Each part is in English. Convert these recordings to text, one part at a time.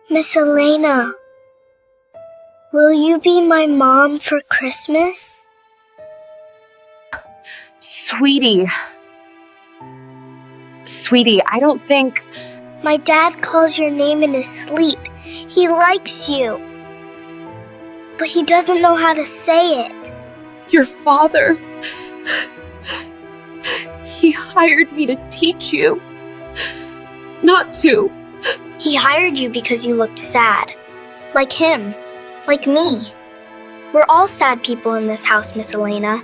Miss Elena, will you be my mom for Christmas? Sweetie, I don't think... My dad calls your name in his sleep. He likes you. But he doesn't know how to say it. Your father... He hired me to teach you. Not to. He hired you because you looked sad. Like him. Like me. We're all sad people in this house, Miss Elena.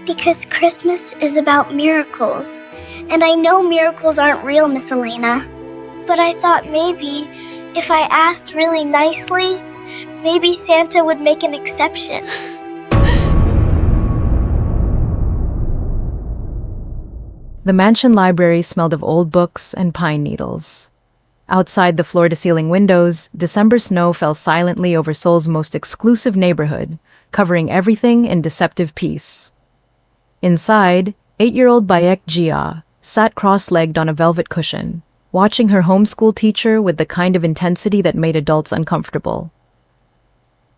Because Christmas is about miracles. And I know miracles aren't real, Miss Elena. But I thought maybe, if I asked really nicely, maybe Santa would make an exception. The mansion library smelled of old books and pine needles. Outside the floor-to-ceiling windows, December snow fell silently over Seoul's most exclusive neighborhood, covering everything in deceptive peace. Inside, 8-year-old Baek Jia sat cross-legged on a velvet cushion, watching her homeschool teacher with the kind of intensity that made adults uncomfortable.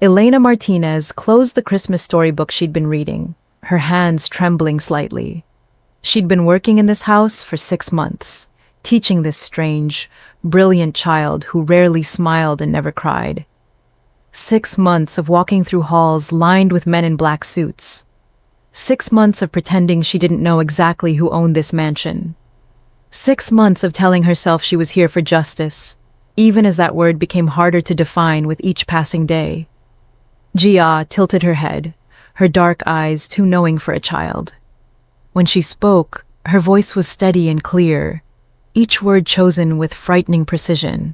Elena Martinez closed the Christmas storybook she'd been reading, her hands trembling slightly. She'd been working in this house for 6 months, teaching this strange, brilliant child who rarely smiled and never cried. 6 months of walking through halls lined with men in black suits. 6 months of pretending she didn't know exactly who owned this mansion. 6 months of telling herself she was here for justice, even as that word became harder to define with each passing day. Jia tilted her head, her dark eyes too knowing for a child. When she spoke, her voice was steady and clear, each word chosen with frightening precision.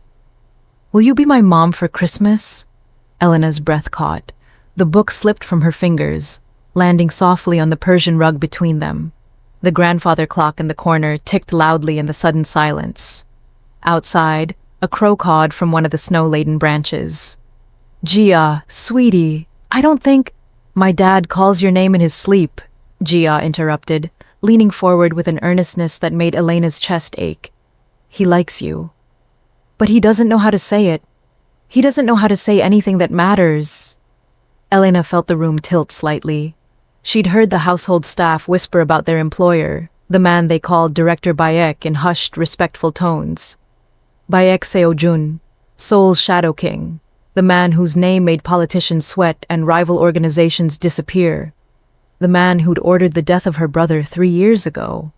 "Will you be my mom for Christmas?" Elena's breath caught. The book slipped from her fingers, landing softly on the Persian rug between them. The grandfather clock in the corner ticked loudly in the sudden silence. Outside, a crow cawed from one of the snow-laden branches. "Jia, sweetie, I don't think—" "My dad calls your name in his sleep," Jia interrupted, leaning forward with an earnestness that made Elena's chest ache. "He likes you. But he doesn't know how to say it. He doesn't know how to say anything that matters." Elena felt the room tilt slightly. She'd heard the household staff whisper about their employer, the man they called Director Baek, in hushed, respectful tones. Baek Seo-jun, Seoul's Shadow King, the man whose name made politicians sweat and rival organizations disappear. The man who'd ordered the death of her brother 3 years ago.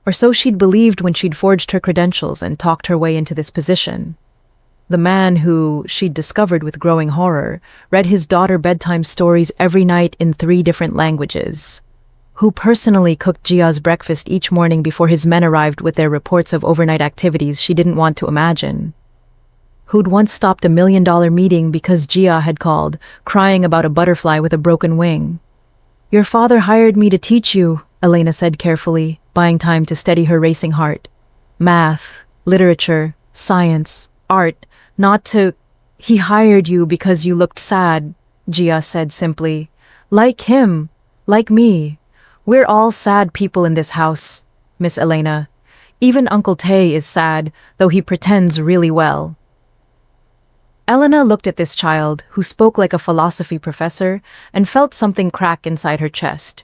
Or so she'd believed when she'd forged her credentials and talked her way into this position. The man who, she'd discovered with growing horror, read his daughter bedtime stories every night in 3 different languages. Who personally cooked Jia's breakfast each morning before his men arrived with their reports of overnight activities she didn't want to imagine. Who'd once stopped a $1 million meeting because Jia had called, crying about a butterfly with a broken wing. "Your father hired me to teach you," Elena said carefully, buying time to steady her racing heart. "Math, literature, science, art, not to—" "He hired you because you looked sad," Jia said simply. "Like him, like me. We're all sad people in this house, Miss Elena. Even Uncle Tae is sad, though he pretends really well." Elena looked at this child, who spoke like a philosophy professor, and felt something crack inside her chest.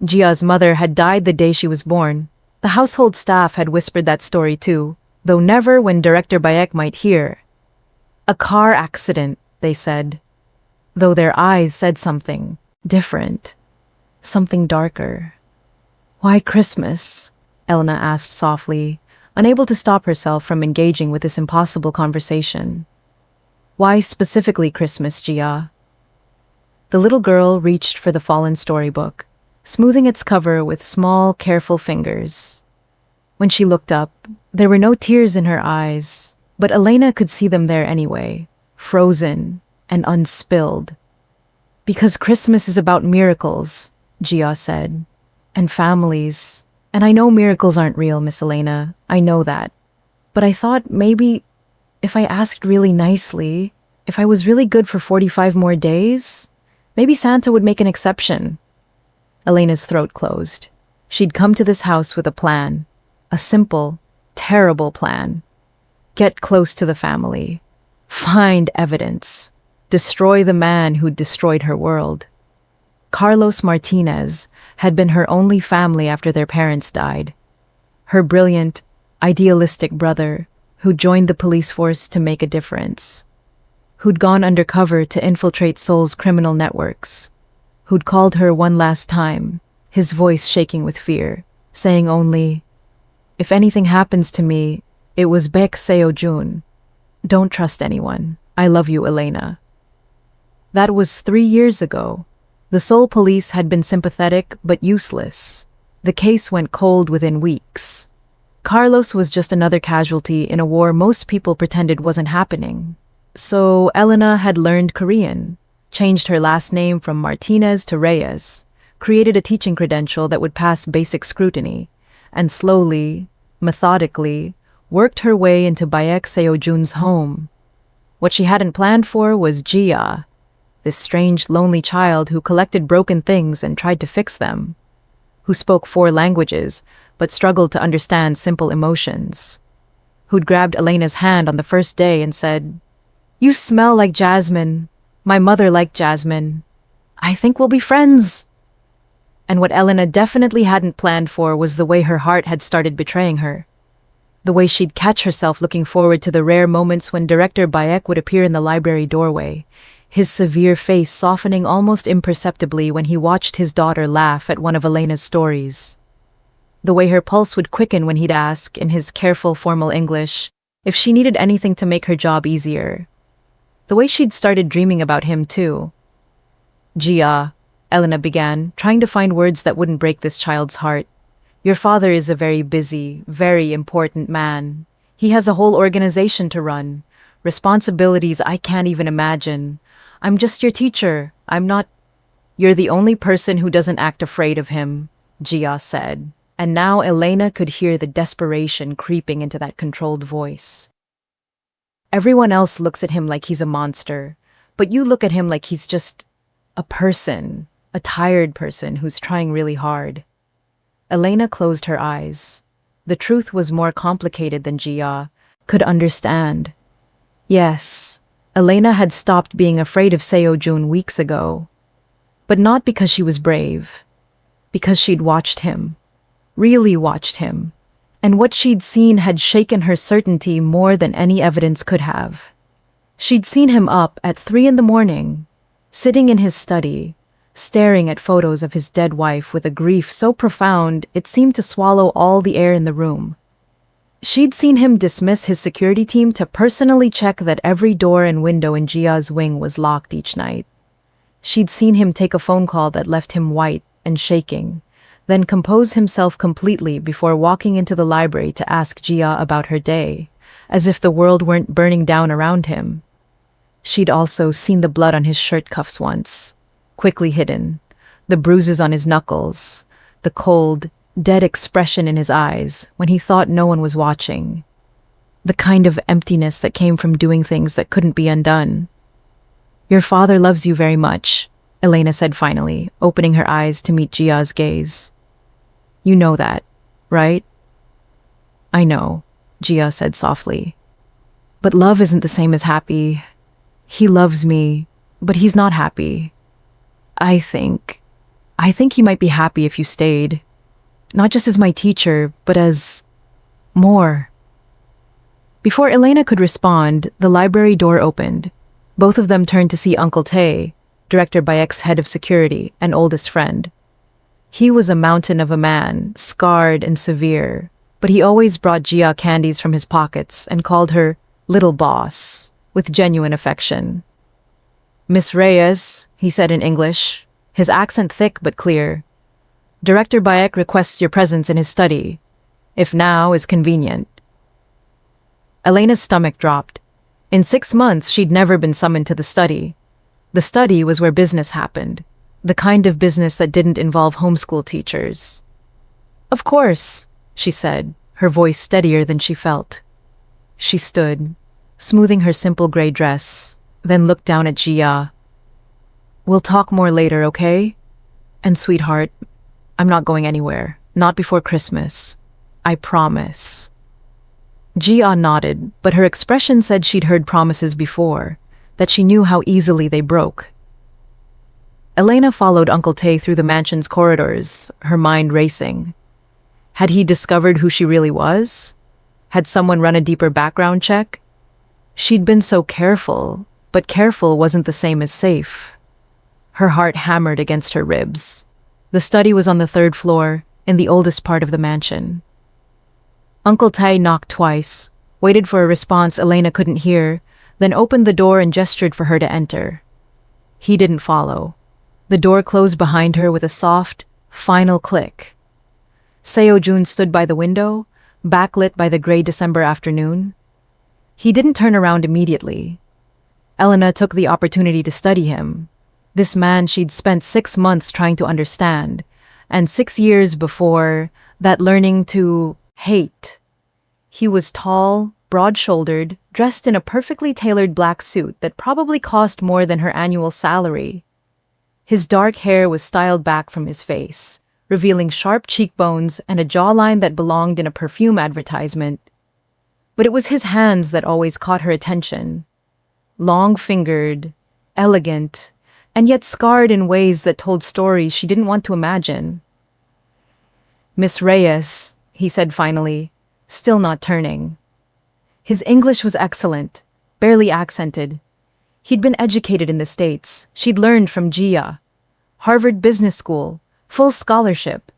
Jia's mother had died the day she was born. The household staff had whispered that story too, though never when Director Baek might hear. "A car accident," they said. Though their eyes said something different, something darker. "Why Christmas?" Elena asked softly, unable to stop herself from engaging with this impossible conversation. "Why specifically Christmas, Jia?" The little girl reached for the fallen storybook, smoothing its cover with small, careful fingers. When she looked up, there were no tears in her eyes, but Elena could see them there anyway, frozen and unspilled. "Because Christmas is about miracles," Jia said, "and families. And I know miracles aren't real, Miss Elena, I know that. But I thought maybe if I asked really nicely, if I was really good for 45 more days, maybe Santa would make an exception." Elena's throat closed. She'd come to this house with a plan. A simple, terrible plan. Get close to the family. Find evidence. Destroy the man who'd destroyed her world. Carlos Martinez had been her only family after their parents died. Her brilliant, idealistic brother, who joined the police force to make a difference. Who'd gone undercover to infiltrate Seoul's criminal networks. Who'd called her one last time, his voice shaking with fear, saying only, "If anything happens to me, it was Baek Seo-jun. Don't trust anyone. I love you, Elena." That was 3 years ago. The Seoul police had been sympathetic but useless. The case went cold within weeks. Carlos was just another casualty in a war most people pretended wasn't happening. So Elena had learned Korean, changed her last name from Martinez to Reyes, created a teaching credential that would pass basic scrutiny, and slowly, methodically, worked her way into Baek Seo-jun's home. What she hadn't planned for was Gia, this strange, lonely child who collected broken things and tried to fix them, who spoke 4 languages but struggled to understand simple emotions, who'd grabbed Elena's hand on the first day and said, "You smell like jasmine. My mother liked jasmine. I think we'll be friends." And what Elena definitely hadn't planned for was the way her heart had started betraying her. The way she'd catch herself looking forward to the rare moments when Director Bayek would appear in the library doorway, his severe face softening almost imperceptibly when he watched his daughter laugh at one of Elena's stories. The way her pulse would quicken when he'd ask, in his careful, formal English, if she needed anything to make her job easier. The way she'd started dreaming about him, too. "Gia," Elena began, trying to find words that wouldn't break this child's heart. "Your father is a very busy, very important man. He has a whole organization to run, responsibilities I can't even imagine. I'm just your teacher. I'm not—" "You're the only person who doesn't act afraid of him," Gia said. And now Elena could hear the desperation creeping into that controlled voice. "Everyone else looks at him like he's a monster, but you look at him like he's just a person, a tired person who's trying really hard." Elena closed her eyes. The truth was more complicated than Gia could understand. Yes, Elena had stopped being afraid of Seo-jun weeks ago. But not because she was brave. Because she'd watched him. Really watched him. And what she'd seen had shaken her certainty more than any evidence could have. She'd seen him up at 3 a.m, sitting in his study, staring at photos of his dead wife with a grief so profound it seemed to swallow all the air in the room. She'd seen him dismiss his security team to personally check that every door and window in Gia's wing was locked each night. She'd seen him take a phone call that left him white and shaking, then compose himself completely before walking into the library to ask Gia about her day, as if the world weren't burning down around him. She'd also seen the blood on his shirt cuffs once, quickly hidden, the bruises on his knuckles, the cold, dead expression in his eyes when he thought no one was watching, the kind of emptiness that came from doing things that couldn't be undone. "Your father loves you very much," Elena said finally, opening her eyes to meet Gia's gaze. "You know that, right?" "I know," Gia said softly. "But love isn't the same as happy. He loves me, but he's not happy. I think he might be happy if you stayed. Not just as my teacher, but as more." Before Elena could respond, the library door opened. Both of them turned to see Uncle Tae, Director Bayek's head of security and oldest friend. He was a mountain of a man, scarred and severe, but he always brought Gia candies from his pockets and called her "little boss," with genuine affection. "Miss Reyes," he said in English, his accent thick but clear. "Director Bayek requests your presence in his study, if now is convenient." Elena's stomach dropped. In 6 months, she'd never been summoned to the study. The study was where business happened, the kind of business that didn't involve homeschool teachers. "Of course," she said, her voice steadier than she felt. She stood, smoothing her simple gray dress, then looked down at Gia. "We'll talk more later, okay? And sweetheart, I'm not going anywhere, not before Christmas. I promise." Gia nodded, but her expression said she'd heard promises before, that she knew how easily they broke. Elena followed Uncle Tay through the mansion's corridors, her mind racing. Had he discovered who she really was? Had someone run a deeper background check? She'd been so careful, but careful wasn't the same as safe. Her heart hammered against her ribs. The study was on the third floor, in the oldest part of the mansion. Uncle Tay knocked twice, waited for a response Elena couldn't hear, then opened the door and gestured for her to enter. He didn't follow. The door closed behind her with a soft, final click. Seo-jun stood by the window, backlit by the gray December afternoon. He didn't turn around immediately. Elena took the opportunity to study him. This man she'd spent 6 months trying to understand, and 6 years before that learning to hate. He was tall, broad-shouldered, dressed in a perfectly tailored black suit that probably cost more than her annual salary. His dark hair was styled back from his face, revealing sharp cheekbones and a jawline that belonged in a perfume advertisement. But it was his hands that always caught her attention. Long-fingered, elegant, and yet scarred in ways that told stories she didn't want to imagine. "Miss Reyes," he said finally, still not turning. His English was excellent, barely accented. He'd been educated in the States. She'd learned from Gia. Harvard Business School, full scholarship,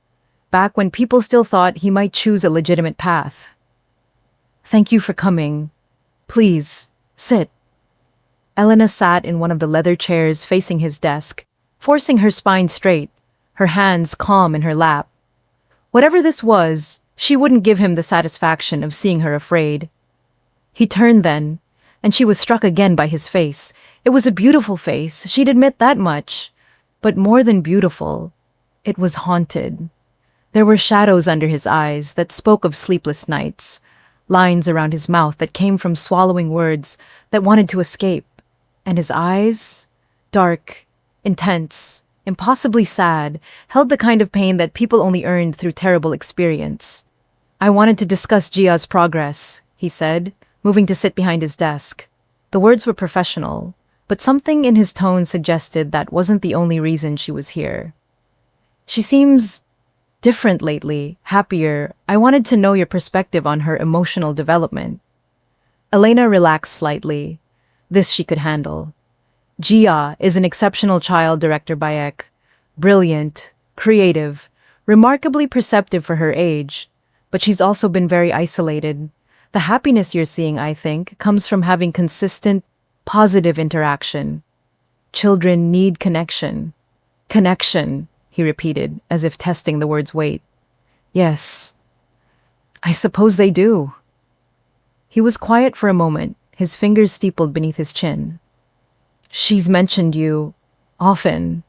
back when people still thought he might choose a legitimate path. "Thank you for coming. Please, sit." Elena sat in one of the leather chairs facing his desk, forcing her spine straight, her hands calm in her lap. Whatever this was, she wouldn't give him the satisfaction of seeing her afraid. He turned then, and she was struck again by his face. It was a beautiful face, she'd admit that much. But more than beautiful, it was haunted. There were shadows under his eyes that spoke of sleepless nights, lines around his mouth that came from swallowing words that wanted to escape, and his eyes, dark, intense, impossibly sad, held the kind of pain that people only earned through terrible experience. "I wanted to discuss Gia's progress," he said, moving to sit behind his desk. The words were professional, but something in his tone suggested that wasn't the only reason she was here. "She seems different lately, happier. I wanted to know your perspective on her emotional development." Elena relaxed slightly. This she could handle. Gia is an exceptional child, Director Bayek. Brilliant, creative, remarkably perceptive for her age, but she's also been very isolated. The happiness you're seeing, I think, comes from having consistent, positive interaction. Children need connection. Connection, he repeated, as if testing the word's weight. "Yes, I suppose they do." He was quiet for a moment, his fingers steepled beneath his chin. "She's mentioned you, often,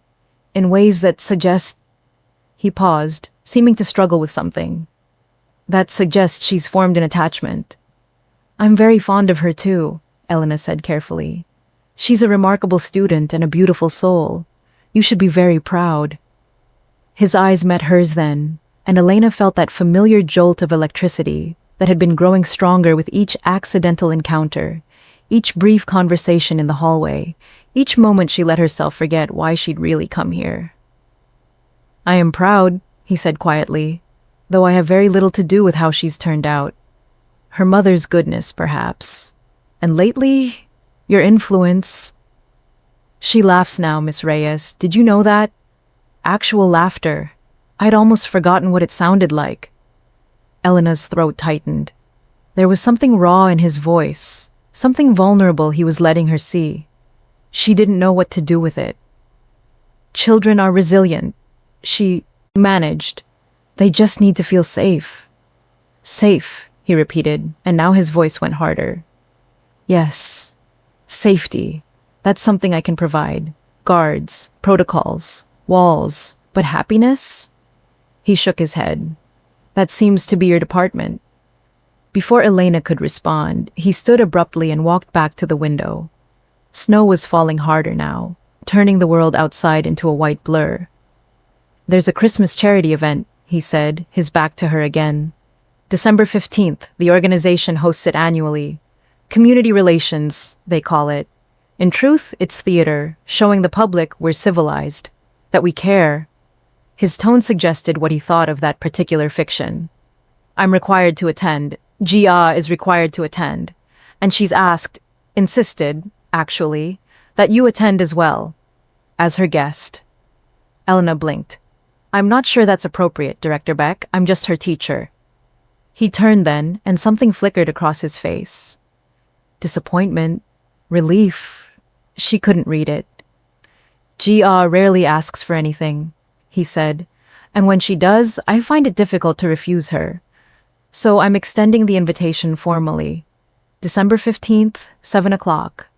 in ways that suggest—" He paused, seeming to struggle with something. "That suggests she's formed an attachment." "I'm very fond of her too," Elena said carefully. "She's a remarkable student and a beautiful soul. You should be very proud." His eyes met hers then, and Elena felt that familiar jolt of electricity that had been growing stronger with each accidental encounter, each brief conversation in the hallway, each moment she let herself forget why she'd really come here. "I am proud," he said quietly, "though I have very little to do with how she's turned out. Her mother's goodness, perhaps. And lately, your influence." "She laughs now, Miss Reyes. Did you know that? Actual laughter. I'd almost forgotten what it sounded like." Elena's throat tightened. There was something raw in his voice, something vulnerable he was letting her see. She didn't know what to do with it. "Children are resilient," she managed. "They just need to feel safe." "Safe," he repeated, and now his voice went harder. "Yes, safety. That's something I can provide. Guards, protocols, walls. But happiness?" He shook his head. "That seems to be your department." Before Elena could respond, he stood abruptly and walked back to the window. Snow was falling harder now, turning the world outside into a white blur. "There's a Christmas charity event," he said, his back to her again. December 15th, the organization hosts it annually. Community relations, they call it. In truth, it's theater, showing the public we're civilized, that we care. His tone suggested what he thought of that particular fiction. I'm required to attend. Gia is required to attend. And she's insisted, actually, that you attend as well, as her guest. Elena blinked. I'm not sure that's appropriate, Director Beck. I'm just her teacher. He turned then, and something flickered across his face. Disappointment, relief. She couldn't read it. Gia rarely asks for anything, he said, and when she does, I find it difficult to refuse her. So I'm extending the invitation formally. December 15th, 7 o'clock.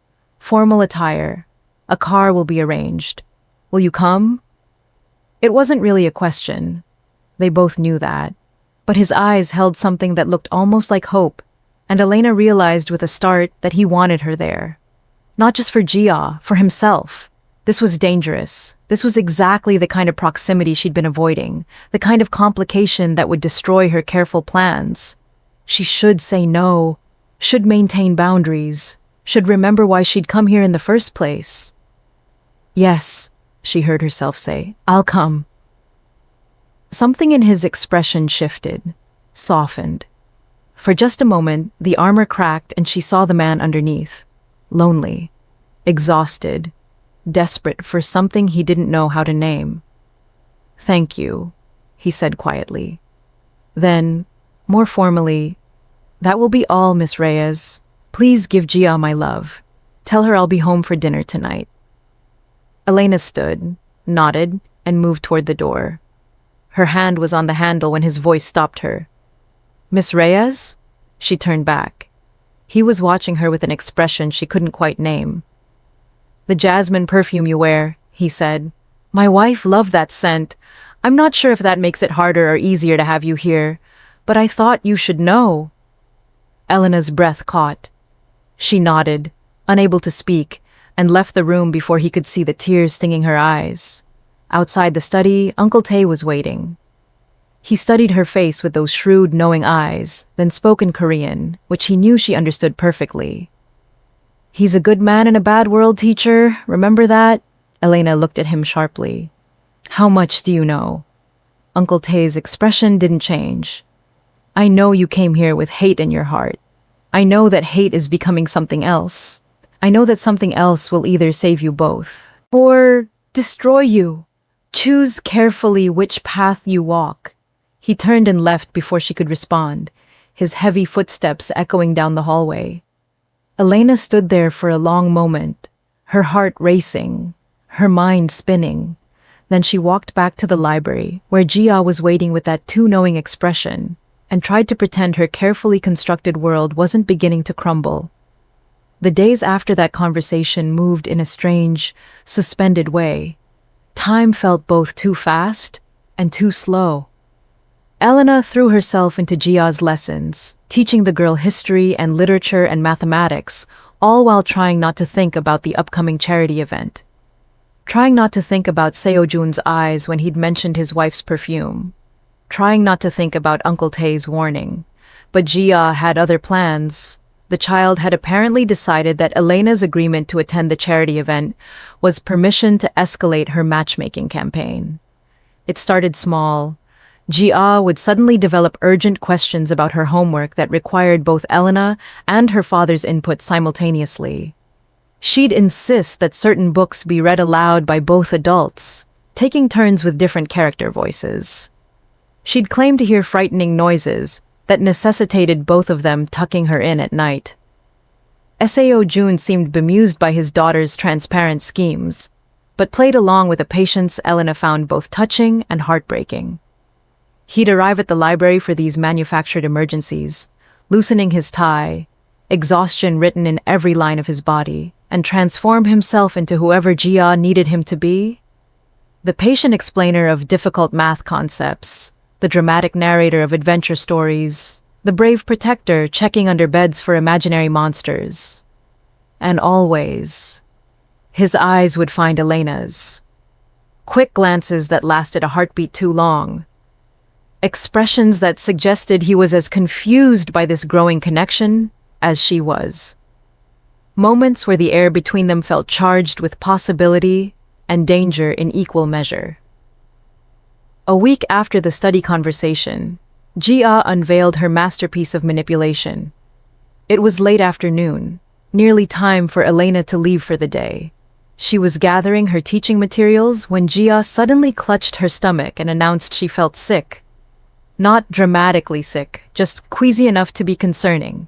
Formal attire. A car will be arranged. Will you come? It wasn't really a question. They both knew that. But his eyes held something that looked almost like hope, and Elena realized with a start that he wanted her there. Not just for Gia, for himself. This was dangerous. This was exactly the kind of proximity she'd been avoiding, the kind of complication that would destroy her careful plans. She should say no, should maintain boundaries, should remember why she'd come here in the first place. Yes, she heard herself say, I'll come. Something in his expression shifted, softened. For just a moment, the armor cracked and she saw the man underneath, lonely, exhausted, desperate for something he didn't know how to name. Thank you, he said quietly. Then, more formally, that will be all, Miss Reyes. Please give Gia my love. Tell her I'll be home for dinner tonight. Elena stood, nodded, and moved toward the door. Her hand was on the handle when his voice stopped her. Miss Reyes? She turned back. He was watching her with an expression she couldn't quite name. The jasmine perfume you wear, he said. My wife loved that scent. I'm not sure if that makes it harder or easier to have you here, but I thought you should know. Elena's breath caught. She nodded, unable to speak, and left the room before he could see the tears stinging her eyes. Outside the study, Uncle Tay was waiting. He studied her face with those shrewd, knowing eyes, then spoke in Korean, which he knew she understood perfectly. He's a good man in a bad world, teacher. Remember that? Elena looked at him sharply. How much do you know? Uncle Tay's expression didn't change. I know you came here with hate in your heart. I know that hate is becoming something else. I know that something else will either save you both or destroy you. Choose carefully which path you walk. He turned and left before she could respond, his heavy footsteps echoing down the hallway. Elena stood there for a long moment, her heart racing, her mind spinning. Then she walked back to the library, where Gia was waiting with that too-knowing expression, and tried to pretend her carefully constructed world wasn't beginning to crumble. The days after that conversation moved in a strange, suspended way. Time felt both too fast and too slow. Elena threw herself into Gia's lessons, teaching the girl history and literature and mathematics, all while trying not to think about the upcoming charity event. Trying not to think about Seo-jun's eyes when he'd mentioned his wife's perfume. Trying not to think about Uncle Tae's warning. But Gia had other plans. The child had apparently decided that Elena's agreement to attend the charity event was permission to escalate her matchmaking campaign. It started small. Gia would suddenly develop urgent questions about her homework that required both Elena and her father's input simultaneously. She'd insist that certain books be read aloud by both adults, taking turns with different character voices. She'd claim to hear frightening noises that necessitated both of them tucking her in at night. Seo-jun seemed bemused by his daughter's transparent schemes, but played along with a patience Elena found both touching and heartbreaking. He'd arrive at the library for these manufactured emergencies, loosening his tie, exhaustion written in every line of his body, and transform himself into whoever Gia needed him to be. The patient explainer of difficult math concepts, the dramatic narrator of adventure stories, the brave protector checking under beds for imaginary monsters. And always, his eyes would find Elena's. Quick glances that lasted a heartbeat too long. expressions that suggested he was as confused by this growing connection as she was. Moments where the air between them felt charged with possibility and danger in equal measure. A week after the study conversation, Jia unveiled her masterpiece of manipulation. It was late afternoon, nearly time for Elena to leave for the day. She was gathering her teaching materials when Jia suddenly clutched her stomach and announced she felt sick. Not dramatically sick, just queasy enough to be concerning.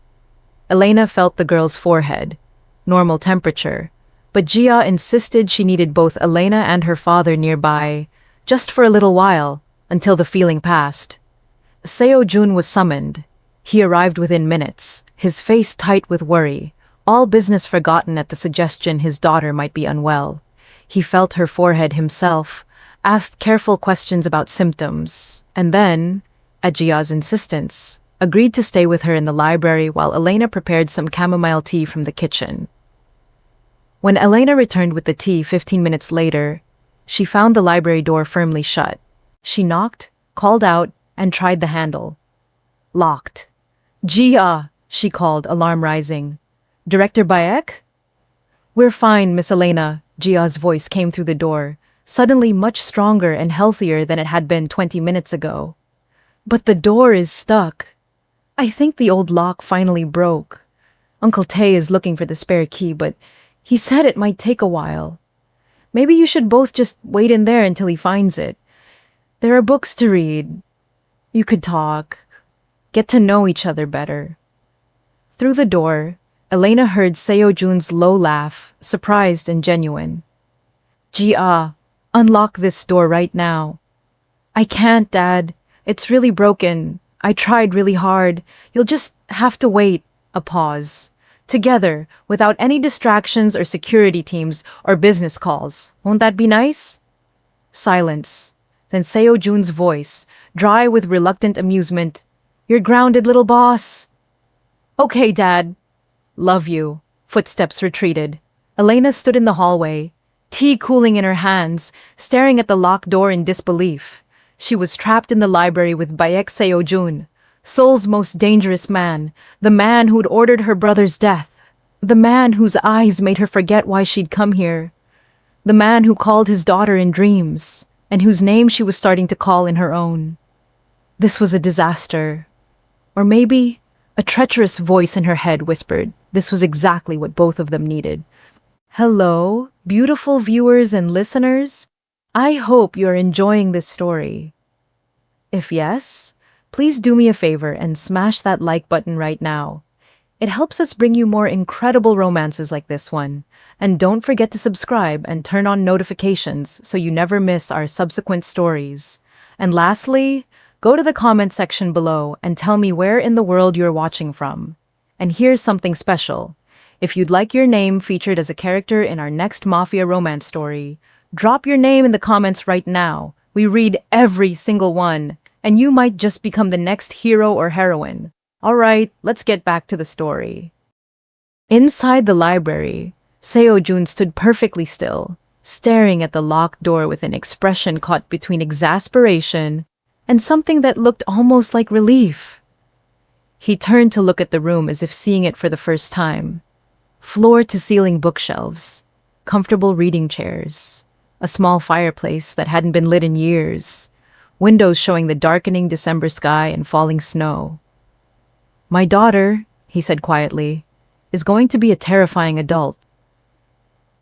Elena felt the girl's forehead, normal temperature, but Jia insisted she needed both Elena and her father nearby, just for a little while, until the feeling passed. Seo-jun was summoned. He arrived within minutes, his face tight with worry, all business forgotten at the suggestion his daughter might be unwell. He felt her forehead himself, asked careful questions about symptoms, and then, at Jia's insistence, agreed to stay with her in the library while Elena prepared some chamomile tea from the kitchen. When Elena returned with the tea 15 minutes later, she found the library door firmly shut. She knocked, called out, and tried the handle. Locked. Jia, she called, alarm rising. Director Bayek? We're fine, Miss Elena, Jia's voice came through the door, suddenly much stronger and healthier than it had been 20 minutes ago. But the door is stuck. I think the old lock finally broke. Uncle Tae is looking for the spare key, but he said it might take a while. Maybe you should both just wait in there until he finds it. There are books to read. You could talk, get to know each other better. Through the door, Elena heard Seo-jun's low laugh, surprised and genuine. Jia, unlock this door right now. I can't, Dad. It's really broken. I tried really hard. You'll just have to wait. A pause. Together, without any distractions or security teams or business calls. Won't that be nice? Silence. Then Seo-jun's voice, dry with reluctant amusement. You're grounded, little boss. Okay, Dad. Love you. Footsteps retreated. Elena stood in the hallway, tea cooling in her hands, staring at the locked door in disbelief. She was trapped in the library with Bayek Seo-jun, Seoul's most dangerous man, the man who'd ordered her brother's death, the man whose eyes made her forget why she'd come here, the man who called his daughter in dreams, and whose name she was starting to call in her own. This was a disaster. Or maybe a treacherous voice in her head whispered this was exactly what both of them needed. Hello, beautiful viewers and listeners. I hope you're enjoying this story. If yes, please do me a favor and smash that like button right now. It helps us bring you more incredible romances like this one. And don't forget to subscribe and turn on notifications so you never miss our subsequent stories. And lastly, go to the comment section below and tell me where in the world you're watching from. And here's something special. If you'd like your name featured as a character in our next Mafia romance story, drop your name in the comments right now. We read every single one, and you might just become the next hero or heroine. All right, let's get back to the story. Inside the library, Seo-jun stood perfectly still, staring at the locked door with an expression caught between exasperation and something that looked almost like relief. He turned to look at the room as if seeing it for the first time. Floor-to-ceiling bookshelves, comfortable reading chairs, a small fireplace that hadn't been lit in years, windows showing the darkening December sky and falling snow. My daughter, he said quietly, is going to be a terrifying adult.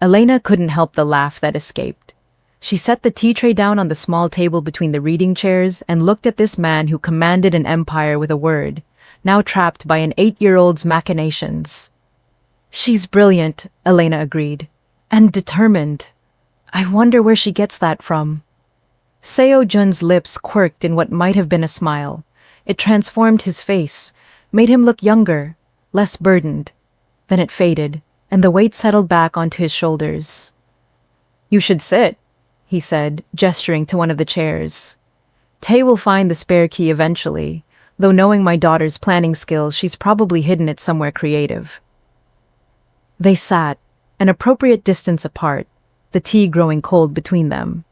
Elena couldn't help the laugh that escaped. She set the tea tray down on the small table between the reading chairs and looked at this man who commanded an empire with a word, now trapped by an 8-year-old's machinations. She's brilliant, Elena agreed, and determined. I wonder where she gets that from. Seo-jun's lips quirked in what might have been a smile. It transformed his face, made him look younger, less burdened. Then it faded, and the weight settled back onto his shoulders. You should sit, he said, gesturing to one of the chairs. Tae will find the spare key eventually, though knowing my daughter's planning skills, she's probably hidden it somewhere creative. They sat, an appropriate distance apart, the tea growing cold between them.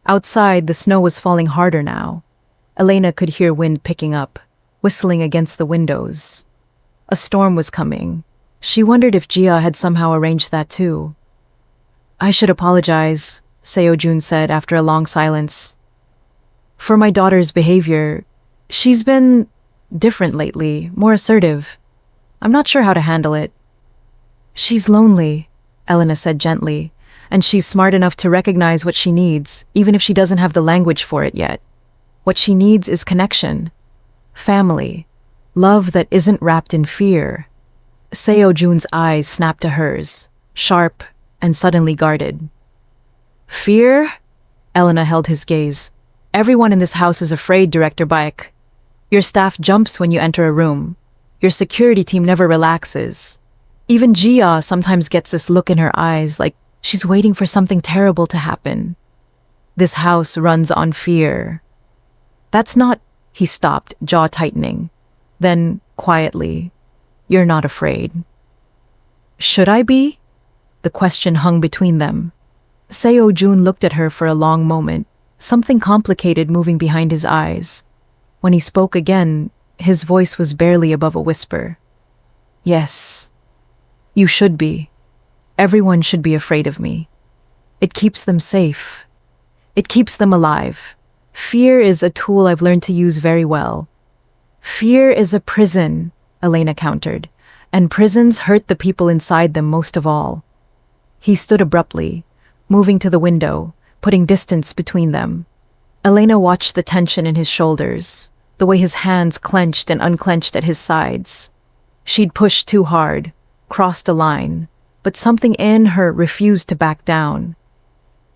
Outside, the snow was falling harder now. Elena could hear wind picking up, whistling against the windows. A storm was coming. She wondered if Gia had somehow arranged that too. "I should apologize," Seo-jun said after a long silence. "For my daughter's behavior. She's been different lately, more assertive. I'm not sure how to handle it." "She's lonely," Elena said gently, "and she's smart enough to recognize what she needs, even if she doesn't have the language for it yet. What she needs is connection, family, love that isn't wrapped in fear." Seo-jun's eyes snapped to hers, sharp and suddenly guarded. "Fear?" Elena held his gaze. "Everyone in this house is afraid, Director Baek. Your staff jumps when you enter a room. Your security team never relaxes. Even Gia sometimes gets this look in her eyes like she's waiting for something terrible to happen. This house runs on fear." "That's not—" He stopped, jaw tightening. Then, quietly, "You're not afraid." "Should I be?" The question hung between them. Seo-jun looked at her for a long moment, something complicated moving behind his eyes. When he spoke again, his voice was barely above a whisper. "Yes, you should be. Everyone should be afraid of me. It keeps them safe. It keeps them alive. Fear is a tool I've learned to use very well." "Fear is a prison," Elena countered, "and prisons hurt the people inside them most of all." He stood abruptly, moving to the window, putting distance between them. Elena watched the tension in his shoulders, the way his hands clenched and unclenched at his sides. She'd pushed too hard, crossed a line, but something in her refused to back down.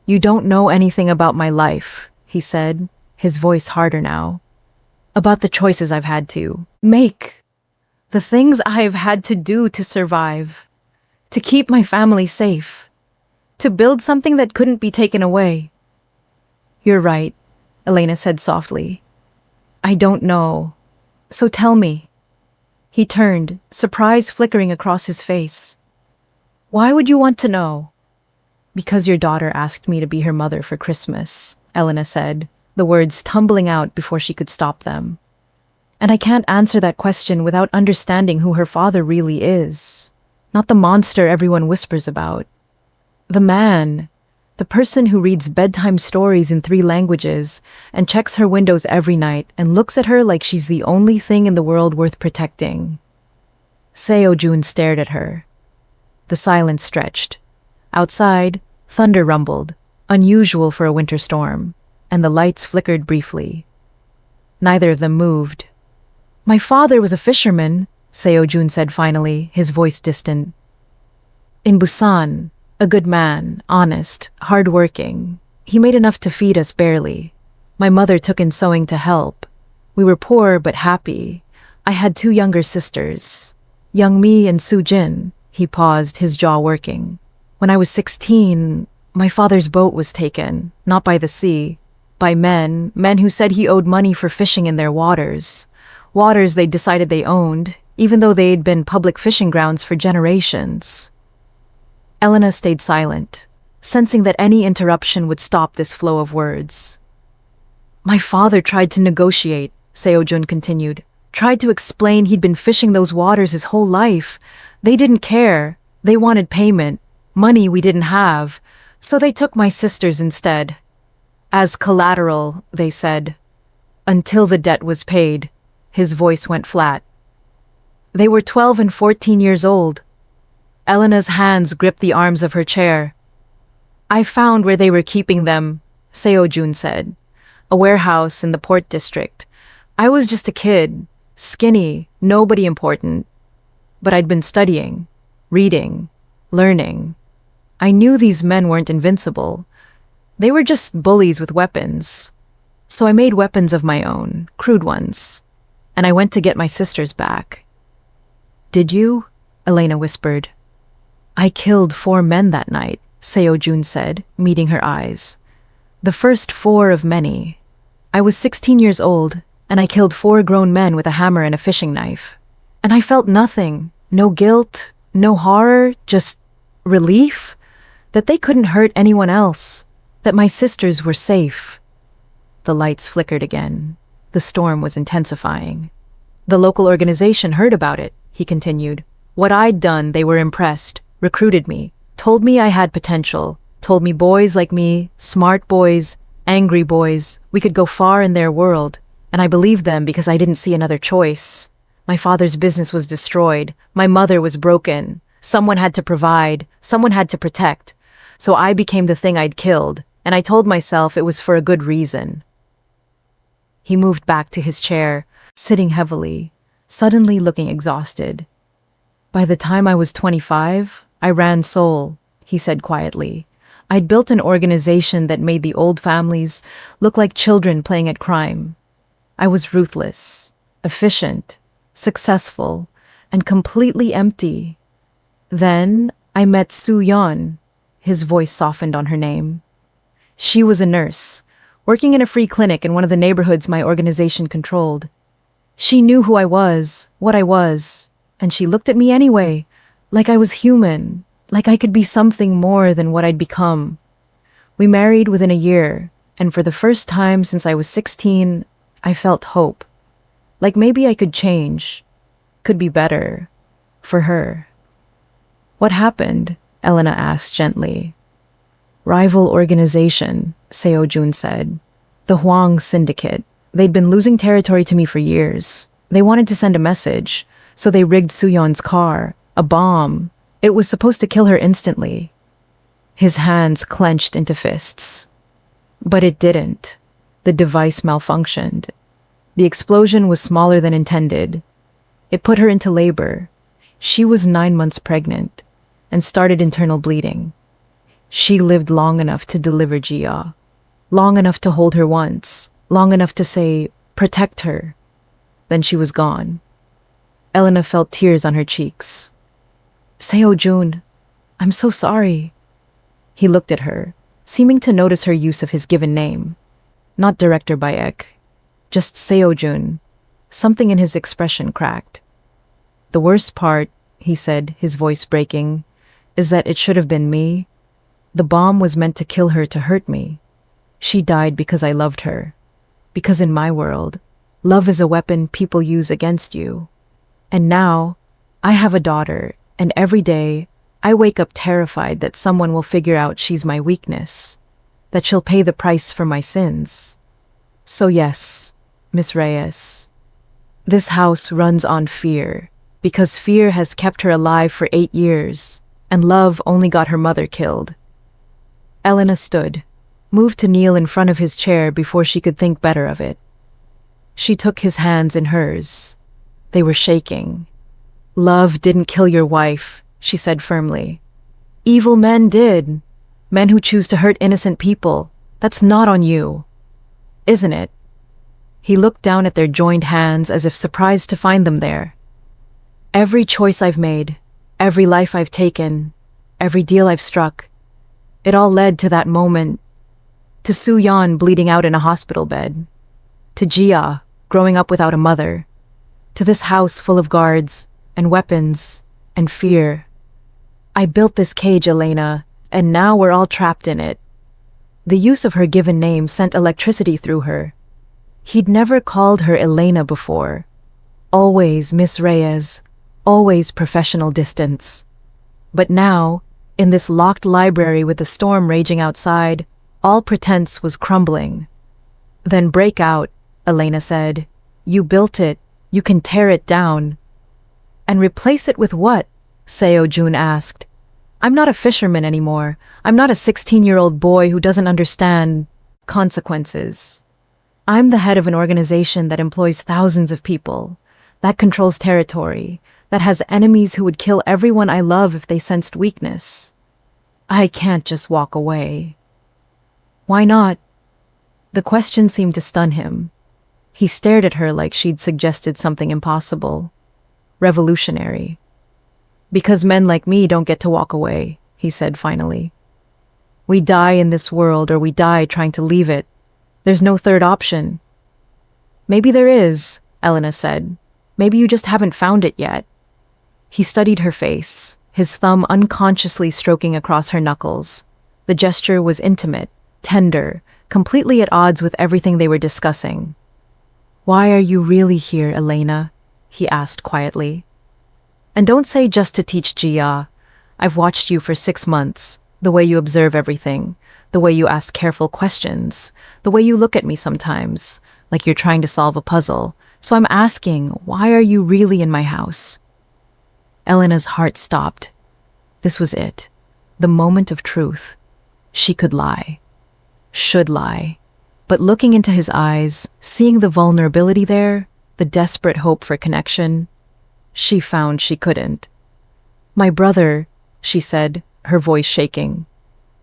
"You don't know anything about my life," he said, his voice harder now. "About the choices I've had to make. The things I've had to do to survive. To keep my family safe. To build something that couldn't be taken away." "You're right," Elena said softly. "I don't know. So tell me." He turned, surprise flickering across his face. "Why would you want to know?" "Because your daughter asked me to be her mother for Christmas," Elena said, the words tumbling out before she could stop them. "And I can't answer that question without understanding who her father really is. Not the monster everyone whispers about. The man. The person who reads bedtime stories in 3 languages and checks her windows every night and looks at her like she's the only thing in the world worth protecting." Seo-jun stared at her. The silence stretched. Outside, thunder rumbled, unusual for a winter storm, and the lights flickered briefly. Neither of them moved. "My father was a fisherman," Seo-jun said finally, his voice distant. "In Busan. A good man, honest, hard-working. He made enough to feed us barely. My mother took in sewing to help. We were poor but happy. I had 2 younger sisters. Young-mi and Soo-jin." He paused, his jaw working. "When I was 16, my father's boat was taken, not by the sea, by men who said he owed money for fishing in their waters. Waters they decided they owned, even though they'd been public fishing grounds for generations." Elena stayed silent, sensing that any interruption would stop this flow of words. "My father tried to negotiate," Seo-jun continued. "Tried to explain he'd been fishing those waters his whole life. They didn't care. They wanted payment, money we didn't have. So they took my sisters instead. As collateral, they said. Until the debt was paid." His voice went flat. "They were 12 and 14 years old." Elena's hands gripped the arms of her chair. "I found where they were keeping them," Seo-jun said. "A warehouse in the port district. I was just a kid, skinny, nobody important. But I'd been studying, reading, learning. I knew these men weren't invincible. They were just bullies with weapons. So I made weapons of my own, crude ones. And I went to get my sisters back." "Did you?" Elena whispered. "I killed 4 men that night," Seo-jun said, meeting her eyes. "The first 4 of many. I was 16 years old, and I killed 4 grown men with a hammer and a fishing knife. And I felt nothing, no guilt, no horror, just relief that they couldn't hurt anyone else, that my sisters were safe." The lights flickered again. The storm was intensifying. The local organization heard about it, he continued. What I'd done, they were impressed, recruited me, told me I had potential, told me boys like me, smart boys, angry boys, we could go far in their world, and I believed them because I didn't see another choice. My father's business was destroyed, my mother was broken, someone had to provide, someone had to protect, so I became the thing I'd killed, and I told myself it was for a good reason. He moved back to his chair, sitting heavily, suddenly looking exhausted. By the time I was 25, I ran Seoul, he said quietly. I'd built an organization that made the old families look like children playing at crime. I was ruthless, efficient, successful, and completely empty. Then I met Soo-yeon. His voice softened on her name. She was a nurse, working in a free clinic in one of the neighborhoods my organization controlled. She knew who I was, what I was, and she looked at me anyway, like I was human, like I could be something more than what I'd become. We married within a year, and for the first time since I was 16, I felt hope. Like maybe I could change, could be better, for her. What happened? Elena asked gently. Rival organization, Seo-jun said. The Hwang Syndicate. They'd been losing territory to me for years. They wanted to send a message, so they rigged Soo-yeon's car, a bomb. It was supposed to kill her instantly. His hands clenched into fists. But it didn't. The device malfunctioned. The explosion was smaller than intended. It put her into labor. She was 9 months pregnant and started internal bleeding. She lived long enough to deliver Jia, long enough to hold her once, long enough to say, protect her. Then she was gone. Elena felt tears on her cheeks. Seo-jun, I'm so sorry. He looked at her, seeming to notice her use of his given name. Not Director Bayek, just Seo-jun. Something in his expression cracked. The worst part, he said, his voice breaking, is that it should have been me. The bomb was meant to kill her, to hurt me. She died because I loved her. Because in my world, love is a weapon people use against you. And now, I have a daughter, and every day, I wake up terrified that someone will figure out she's my weakness, that she'll pay the price for my sins. So yes, Miss Reyes, this house runs on fear, because fear has kept her alive for 8 years, and love only got her mother killed. Elena stood, moved to kneel in front of his chair before she could think better of it. She took his hands in hers. They were shaking. Love didn't kill your wife, she said firmly. Evil men did. Men who choose to hurt innocent people. That's not on you. Isn't it? He looked down at their joined hands as if surprised to find them there. Every choice I've made, every life I've taken, every deal I've struck, it all led to that moment, to Soo-yeon bleeding out in a hospital bed, to Jia growing up without a mother, to this house full of guards and weapons and fear. I built this cage, Elena, and now we're all trapped in it. The use of her given name sent electricity through her. He'd never called her Elena before. Always Miss Reyes, always professional distance. But now, in this locked library with the storm raging outside, all pretense was crumbling. Then break out, Elena said. You built it. You can tear it down. And replace it with what? Seo-jun asked. I'm not a fisherman anymore. I'm not a 16-year-old boy who doesn't understand consequences. I'm the head of an organization that employs thousands of people, that controls territory, that has enemies who would kill everyone I love if they sensed weakness. I can't just walk away. Why not? The question seemed to stun him. He stared at her like she'd suggested something impossible, revolutionary. Because men like me don't get to walk away, he said finally. We die in this world or we die trying to leave it. There's no third option. Maybe there is, Elena said. Maybe you just haven't found it yet. He studied her face, his thumb unconsciously stroking across her knuckles. The gesture was intimate, tender, completely at odds with everything they were discussing. Why are you really here, Elena? He asked quietly. And don't say just to teach Gia. I've watched you for 6 months, the way you observe everything, the way you ask careful questions, the way you look at me sometimes, like you're trying to solve a puzzle. So I'm asking, why are you really in my house? Elena's heart stopped. This was it. The moment of truth. She could lie. Should lie. But looking into his eyes, seeing the vulnerability there, the desperate hope for connection, she found she couldn't. My brother, she said, her voice shaking.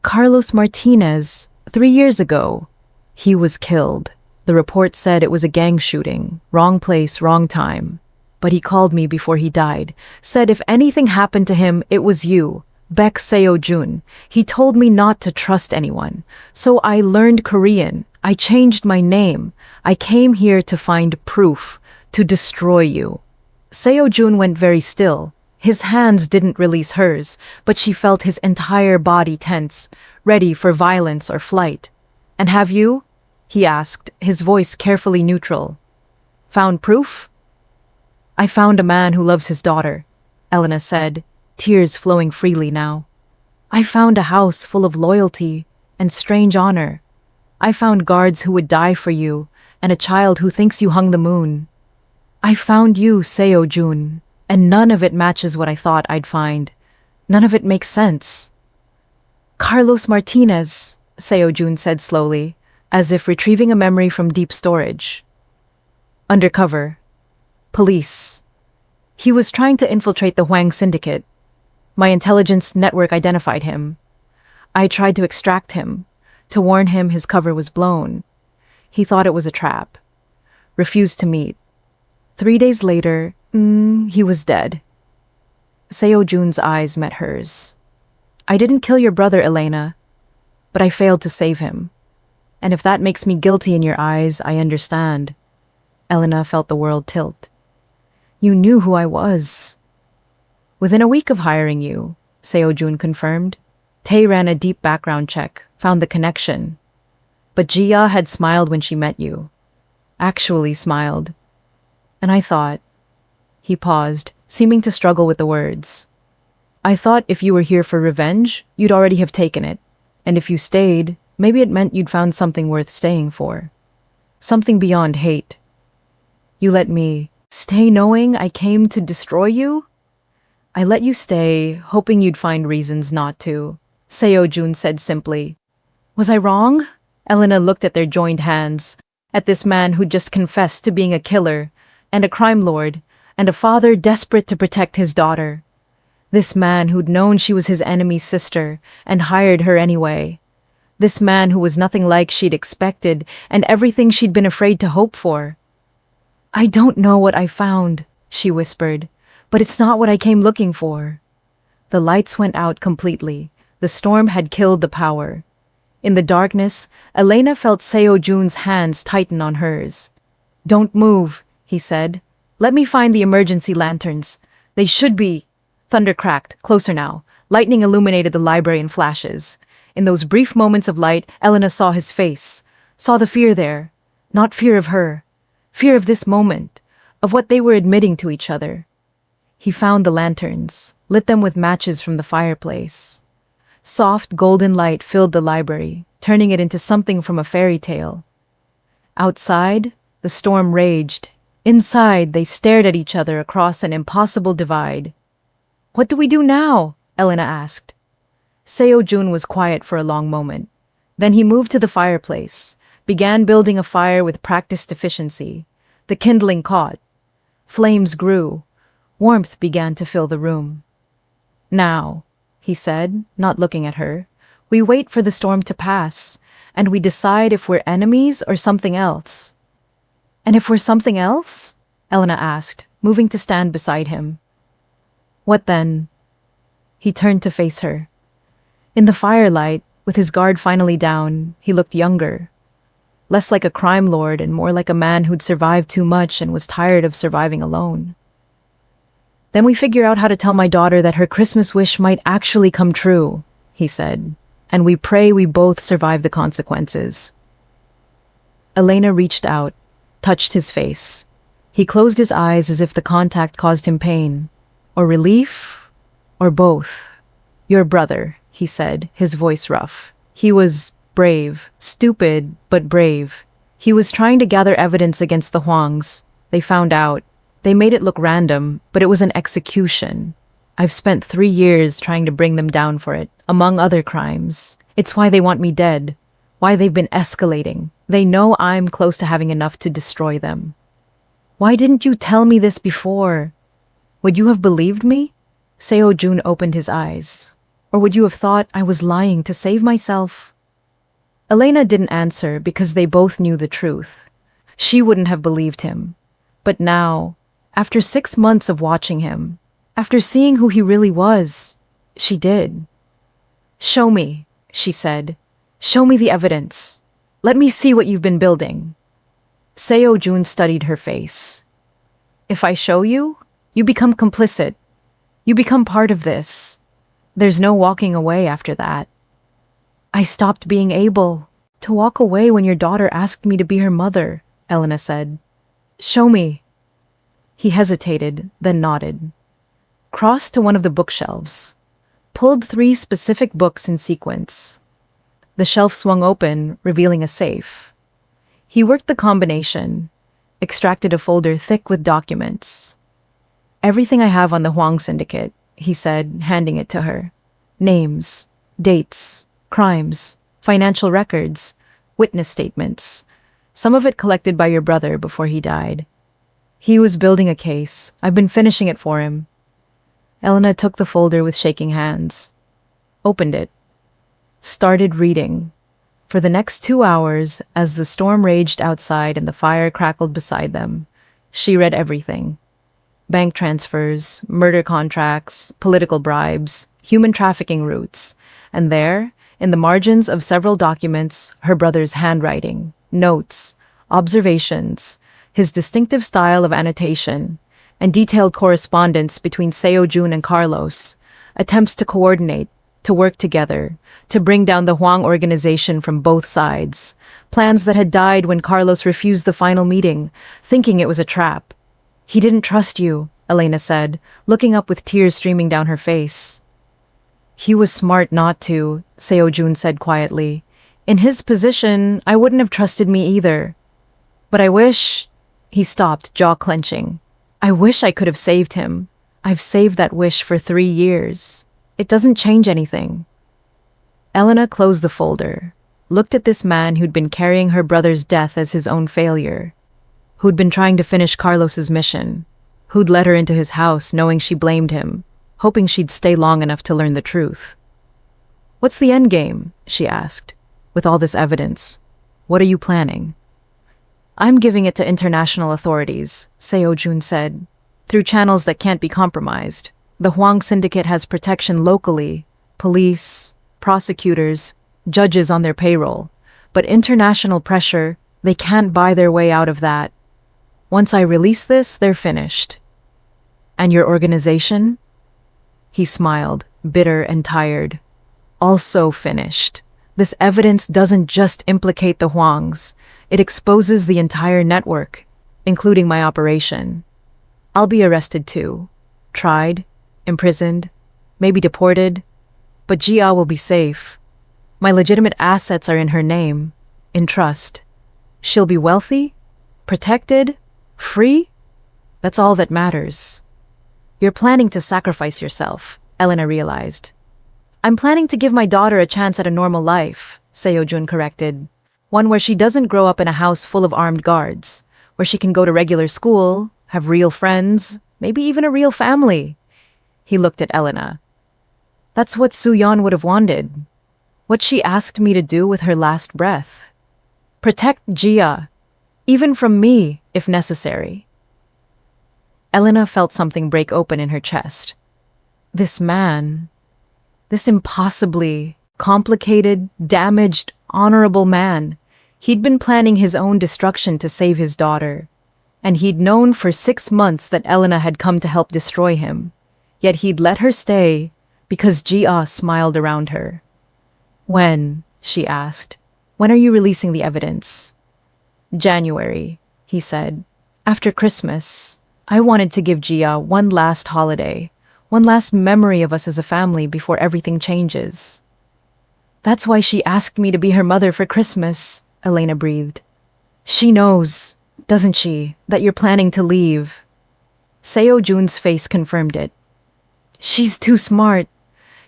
Carlos Martinez, 3 years ago. He was killed. The report said it was a gang shooting. Wrong place, wrong time. But he called me before he died. Said if anything happened to him, it was you. Baek Seo-jun. He told me not to trust anyone. So I learned Korean. I changed my name. I came here to find proof, to destroy you. Seo-jun went very still. His hands didn't release hers, but she felt his entire body tense, ready for violence or flight. And have you? He asked, his voice carefully neutral. Found proof? I found a man who loves his daughter, Elena said, tears flowing freely now. I found a house full of loyalty and strange honor. I found guards who would die for you and a child who thinks you hung the moon. I found you, Seo-jun, and none of it matches what I thought I'd find. None of it makes sense. Carlos Martinez, Seo-jun said slowly, as if retrieving a memory from deep storage. Undercover. Police. He was trying to infiltrate the Hwang syndicate. My intelligence network identified him. I tried to extract him, to warn him his cover was blown. He thought it was a trap. Refused to meet. 3 days later, he was dead. Seo-jun's eyes met hers. I didn't kill your brother, Elena, but I failed to save him. And if that makes me guilty in your eyes, I understand. Elena felt the world tilt. You knew who I was. Within a week of hiring you, Seo-jun confirmed. Tae ran a deep background check, found the connection. But Gia had smiled when she met you. Actually smiled. And I thought... He paused, seeming to struggle with the words. I thought if you were here for revenge, you'd already have taken it. And if you stayed, maybe it meant you'd found something worth staying for. Something beyond hate. You let me stay knowing I came to destroy you? I let you stay, hoping you'd find reasons not to, Seo-jun said simply. Was I wrong? Elena looked at their joined hands, at this man who'd just confessed to being a killer, and a crime lord, and a father desperate to protect his daughter. This man who'd known she was his enemy's sister, and hired her anyway. This man who was nothing like she'd expected, and everything she'd been afraid to hope for. I don't know what I found, she whispered, but it's not what I came looking for. The lights went out completely. The storm had killed the power. In the darkness, Elena felt Seo-jun's hands tighten on hers. Don't move, he said. Let me find the emergency lanterns. They should be... Thunder cracked, closer now. Lightning illuminated the library in flashes. In those brief moments of light, Elena saw his face. Saw the fear there. Not fear of her. Fear of this moment. Of what they were admitting to each other. He found the lanterns. Lit them with matches from the fireplace. Soft, golden light filled the library, turning it into something from a fairy tale. Outside, the storm raged. Inside, they stared at each other across an impossible divide. What do we do now? Elena asked. Seo-jun was quiet for a long moment. Then he moved to the fireplace, began building a fire with practiced efficiency. The kindling caught. Flames grew. Warmth began to fill the room. Now, he said, not looking at her, we wait for the storm to pass, and we decide if we're enemies or something else. And if we're something else? Elena asked, moving to stand beside him. What then? He turned to face her. In the firelight, with his guard finally down, he looked younger. Less like a crime lord and more like a man who'd survived too much and was tired of surviving alone. Then we figure out how to tell my daughter that her Christmas wish might actually come true, he said, and we pray we both survive the consequences. Elena reached out, touched his face. He closed his eyes as if the contact caused him pain, or relief, or both. Your brother, he said, his voice rough. He was brave, stupid, but brave. He was trying to gather evidence against the Huangs. They found out. They made it look random, but it was an execution. I've spent 3 years trying to bring them down for it, among other crimes. It's why they want me dead. Why they've been escalating. They know I'm close to having enough to destroy them. Why didn't you tell me this before? Would you have believed me? Seo Jun opened his eyes. Or would you have thought I was lying to save myself? Elena didn't answer because they both knew the truth. She wouldn't have believed him. But now, after 6 months of watching him, after seeing who he really was, she did. Show me, she said. Show me the evidence. Let me see what you've been building. Seo Jun studied her face. If I show you, you become complicit. You become part of this. There's no walking away after that. I stopped being able to walk away when your daughter asked me to be her mother, Elena said. Show me. He hesitated, then nodded. Crossed to one of the bookshelves. Pulled 3 specific books in sequence. The shelf swung open, revealing a safe. He worked the combination, extracted a folder thick with documents. Everything I have on the Huang syndicate, he said, handing it to her. Names, dates, crimes, financial records, witness statements. Some of it collected by your brother before he died. He was building a case. I've been finishing it for him. Elena took the folder with shaking hands. Opened it. Started reading. For the next 2 hours, as the storm raged outside and the fire crackled beside them, she read everything. Bank transfers, murder contracts, political bribes, human trafficking routes, and there, in the margins of several documents, her brother's handwriting, notes, observations, his distinctive style of annotation, and detailed correspondence between Seo Jun and Carlos, attempts to coordinate, to work together, to bring down the Huang organization from both sides, plans that had died when Carlos refused the final meeting, thinking it was a trap. He didn't trust you, Elena said, looking up with tears streaming down her face. He was smart not to, Seo Jun said quietly. In his position, I wouldn't have trusted me either. But I wish... He stopped, jaw clenching. I wish I could have saved him. I've saved that wish for 3 years. It doesn't change anything. Elena closed the folder, looked at this man who'd been carrying her brother's death as his own failure, who'd been trying to finish Carlos's mission, who'd let her into his house knowing she blamed him, hoping she'd stay long enough to learn the truth. What's the end game? She asked. With all this evidence, what are you planning? I'm giving it to international authorities, Seo Jun said, through channels that can't be compromised. The Huang syndicate has protection locally, police, prosecutors, judges on their payroll. But international pressure, they can't buy their way out of that. Once I release this, they're finished. And your organization? He smiled, bitter and tired. Also finished. This evidence doesn't just implicate the Huangs. It exposes the entire network, including my operation. I'll be arrested too. Tried. Imprisoned, maybe deported, but Jia will be safe. My legitimate assets are in her name, in trust. She'll be wealthy, protected, free. That's all that matters. You're planning to sacrifice yourself, Elena realized. I'm planning to give my daughter a chance at a normal life, Seo Jun corrected. One where she doesn't grow up in a house full of armed guards, where she can go to regular school, have real friends, maybe even a real family. He looked at Elena. That's what Su-yeon would have wanted. What she asked me to do with her last breath. Protect Jia, even from me, if necessary. Elena felt something break open in her chest. This man, this impossibly complicated, damaged, honorable man, he'd been planning his own destruction to save his daughter. And he'd known for 6 months that Elena had come to help destroy him. Yet he'd let her stay because Jia smiled around her. When? She asked. When are you releasing the evidence? January, he he said. After Christmas, I wanted to give Gia one last holiday, one last memory of us as a family before everything changes. That's why she asked me to be her mother for Christmas, Elena breathed. She knows, doesn't she, that you're planning to leave. Seo Jun's face confirmed it. She's too smart.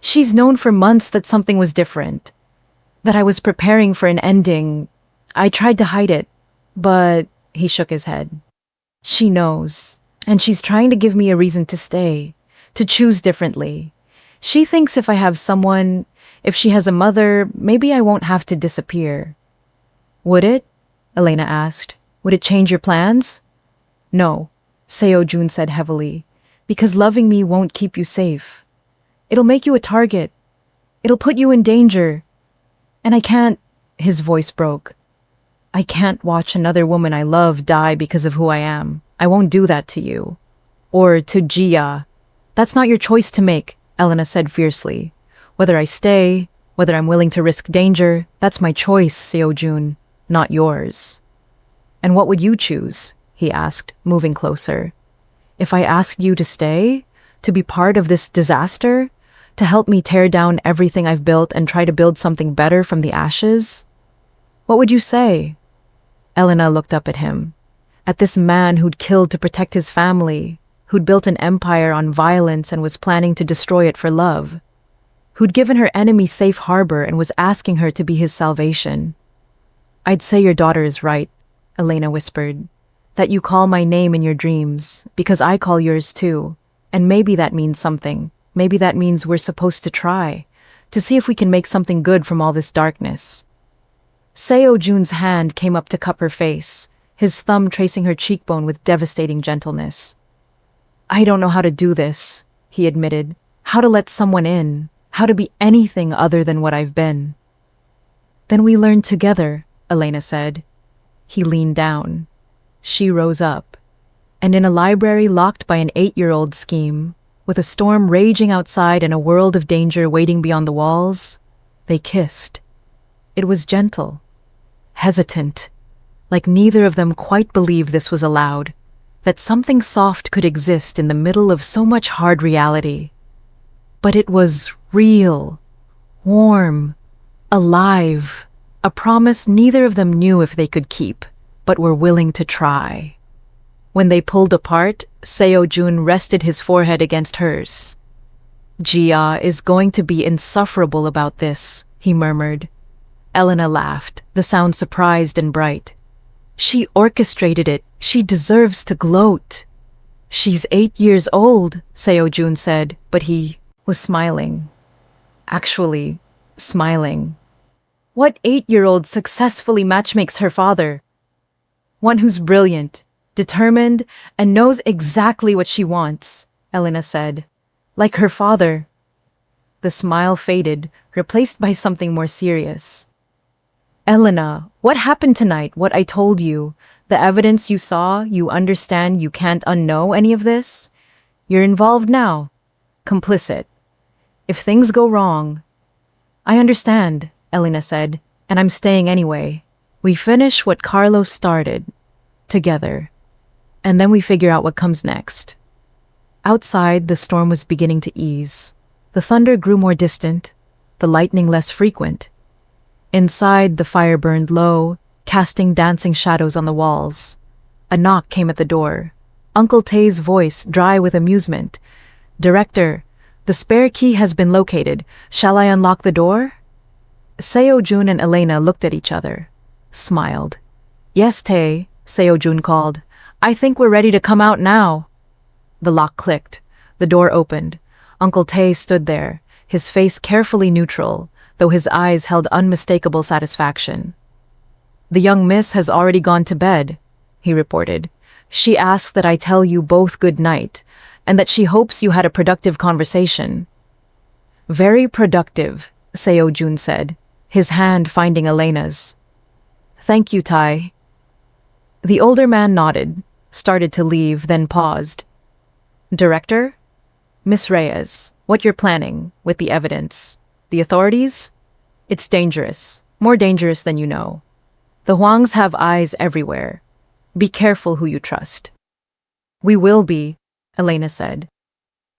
She's known for months that something was different, that I was preparing for an ending. I tried to hide it, but he shook his head. She knows, and she's trying to give me a reason to stay, to choose differently. She thinks if I have someone, if she has a mother, maybe I won't have to disappear. Would it? Elena asked. Would it change your plans? No, Seo Jun said heavily, because loving me won't keep you safe. It'll make you a target. It'll put you in danger. And I can't, his voice broke. I can't watch another woman I love die because of who I am. I won't do that to you. Or to Gia. That's not your choice to make, Elena said fiercely. Whether I stay, whether I'm willing to risk danger, that's my choice, Seo Jun, not yours. And what would you choose? He asked, moving closer. If I asked you to stay, to be part of this disaster, to help me tear down everything I've built and try to build something better from the ashes? What would you say? Elena looked up at him, at this man who'd killed to protect his family, who'd built an empire on violence and was planning to destroy it for love, who'd given her enemy safe harbor and was asking her to be his salvation. I'd say your daughter is right, Elena whispered, that you call my name in your dreams, because I call yours too, and maybe that means something. Maybe that means we're supposed to try, to see if we can make something good from all this darkness. Seo Jun's hand came up to cup her face, his thumb tracing her cheekbone with devastating gentleness. I don't know how to do this, he admitted. How to let someone in, how to be anything other than what I've been. Then we learn together, Elena said. He leaned down. She rose up. And in a library locked by an 8-year-old scheme, with a storm raging outside and a world of danger waiting beyond the walls, they kissed. It was gentle, hesitant, like neither of them quite believed this was allowed, that something soft could exist in the middle of so much hard reality. But it was real, warm, alive, a promise neither of them knew if they could keep, but were willing to try. When they pulled apart, Seo Jun rested his forehead against hers. Gia is going to be insufferable about this, he murmured. Elena laughed, the sound surprised and bright. She orchestrated it. She deserves to gloat. She's 8 years old, Seo Jun said, but he was smiling. Actually, smiling. What 8-year-old successfully matchmakes her father? One who's brilliant, determined, and knows exactly what she wants, Elena said. Like her father. The smile faded, replaced by something more serious. Elena, what happened tonight? What I told you? The evidence you saw? You understand you can't unknow any of this? You're involved now. Complicit. If things go wrong... I understand, Elena said, and I'm staying anyway. We finish what Carlos started. Together. And then we figure out what comes next. Outside, the storm was beginning to ease. The thunder grew more distant, the lightning less frequent. Inside, the fire burned low, casting dancing shadows on the walls. A knock came at the door. Uncle Tae's voice, dry with amusement. Director, the spare key has been located. Shall I unlock the door? Seo Jun and Elena looked at each other, smiled. Yes, Tae, Seo Jun called. I think we're ready to come out now. The lock clicked. The door opened. Uncle Tae stood there, his face carefully neutral, though his eyes held unmistakable satisfaction. The young miss has already gone to bed, he reported. She asks that I tell you both good night, and that she hopes you had a productive conversation. Very productive, Seo Jun said, his hand finding Elena's. Thank you, Tai. The older man nodded, started to leave, then paused. Director? Miss Reyes, what you're planning with the evidence? The authorities? It's dangerous, more dangerous than you know. The Huangs have eyes everywhere. Be careful who you trust. We will be, Elena said.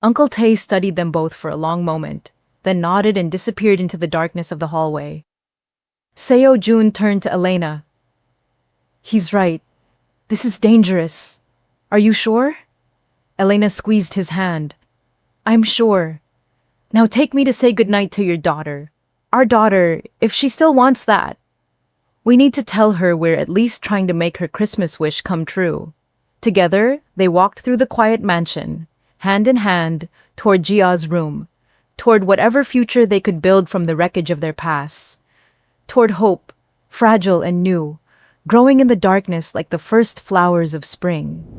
Uncle Tay studied them both for a long moment, then nodded and disappeared into the darkness of the hallway. Seo Jun turned to Elena. He's right. This is dangerous. Are you sure? Elena squeezed his hand. I'm sure. Now take me to say goodnight to your daughter. Our daughter, if she still wants that. We need to tell her we're at least trying to make her Christmas wish come true. Together, they walked through the quiet mansion, hand in hand, toward Jia's room, toward whatever future they could build from the wreckage of their pasts, toward hope, fragile and new, growing in the darkness like the first flowers of spring.